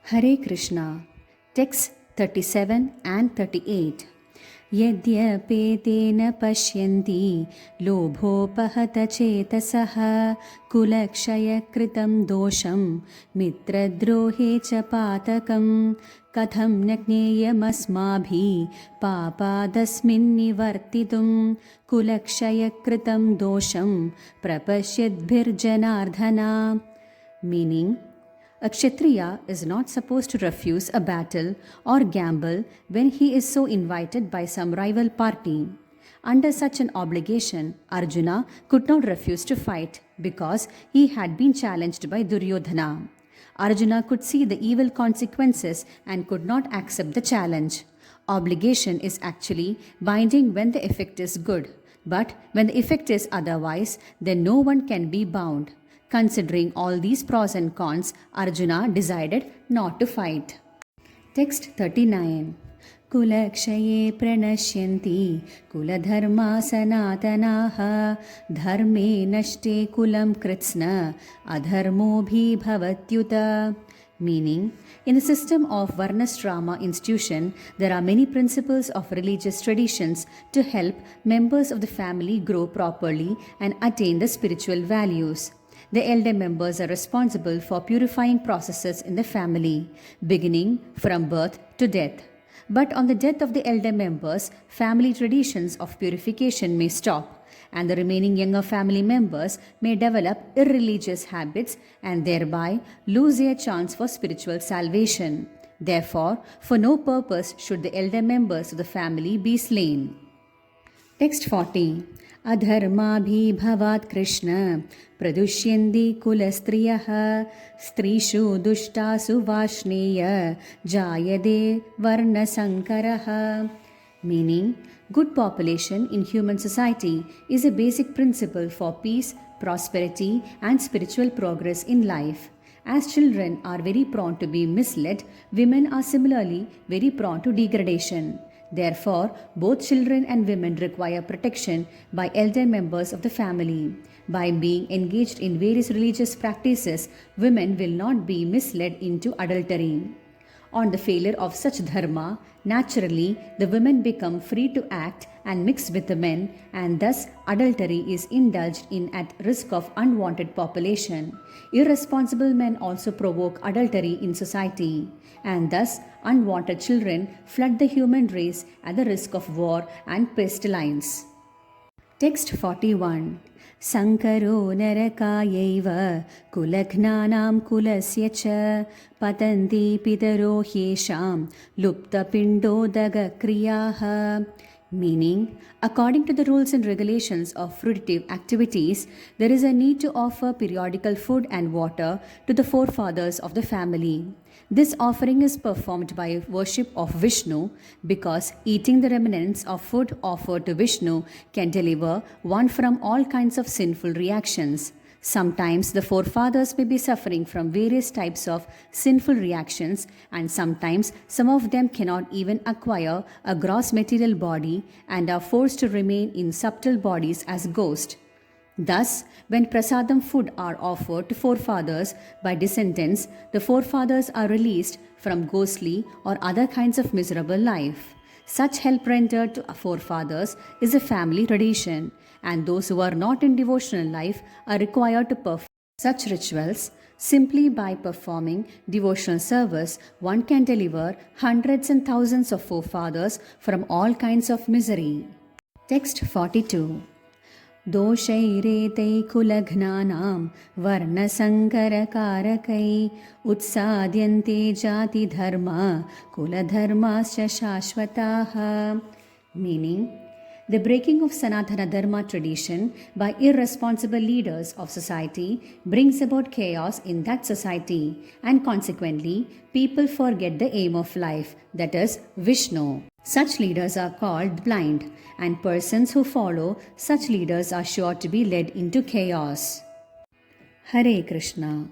Hare Krishna. Texts 37 and 38. यद्यपेतेन पश्यन्ति लोभोपहतचेतसः कुलक्षयकृतं दोषं मित्रद्रोहे च पातकं कथं न ज्ञेयमस्माभिः पापादस्मिन्निवर्तितुं कुलक्षयकृतं दोषं प्रपश्यद्भिर्जनार्दना. Meaning, a Kshatriya is not supposed to refuse a battle or gamble when he is so invited by some rival party. Under such an obligation, Arjuna could not refuse to fight because he had been challenged by Duryodhana. Arjuna could see the evil consequences and could not accept the challenge. Obligation is actually binding when the effect is good, but when the effect is otherwise, then no one can be bound. Considering all these pros and cons, Arjuna decided not to fight. Text 39. Kulakshaye pranashyanti kuladharma sanatanaha dharme nashte kulam kritsna adharmo bhi bhavatyuta. Meaning, in the system of Varnashrama institution, there are many principles of religious traditions to help members of the family grow properly and attain the spiritual values. The elder members are responsible for purifying processes in the family, beginning from birth to death. But on the death of the elder members, family traditions of purification may stop, and the remaining younger family members may develop irreligious habits and thereby lose their chance for spiritual salvation. Therefore, for no purpose should the elder members of the family be slain. Text 40. अधर्माभिभवात् Krishna प्रदुष्यन्ति कुलस्त्रियः स्त्रीषु दुष्टासु वार्ष्णेय जायते वर्णसंकरः. Meaning, good population in human society is a basic principle for peace, prosperity and spiritual progress in life. As children are very prone to be misled, women are similarly very prone to degradation. Therefore, both children and women require protection by elder members of the family. By being engaged in various religious practices, women will not be misled into adultery. On the failure of such dharma, naturally the women become free to act and mix with the men, and thus adultery is indulged in at risk of unwanted population. Irresponsible men also provoke adultery in society, and thus unwanted children flood the human race at the risk of war and pestilence. Text 41. Sankaro narakayaiva kulagnanam kulasya cha patanti pitaro hyesham lupta pindodaga kriyaha. Meaning, according to the rules and regulations of fruitive activities, there is a need to offer periodical food and water to the forefathers of the family. This offering is performed by worship of Vishnu because eating the remnants of food offered to Vishnu can deliver one from all kinds of sinful reactions. Sometimes the forefathers may be suffering from various types of sinful reactions, and sometimes some of them cannot even acquire a gross material body and are forced to remain in subtle bodies as ghosts. Thus, when prasadam food are offered to forefathers by descendants, the forefathers are released from ghostly or other kinds of miserable life. Such help rendered to forefathers is a family tradition, and those who are not in devotional life are required to perform such rituals. Simply by performing devotional service, one can deliver hundreds and thousands of forefathers from all kinds of misery. Text 42. दोषैरेतै कुलघ्नानां वर्णसङ्करकारकै उत्साद्यन्ते जातिधर्मा कुलधर्माश्च शाश्वताः. Meaning, the breaking of Sanatana Dharma tradition by irresponsible leaders of society brings about chaos in that society, and consequently, people forget the aim of life, that is, Vishnu. Such leaders are called blind, and persons who follow such leaders are sure to be led into chaos. Hare Krishna.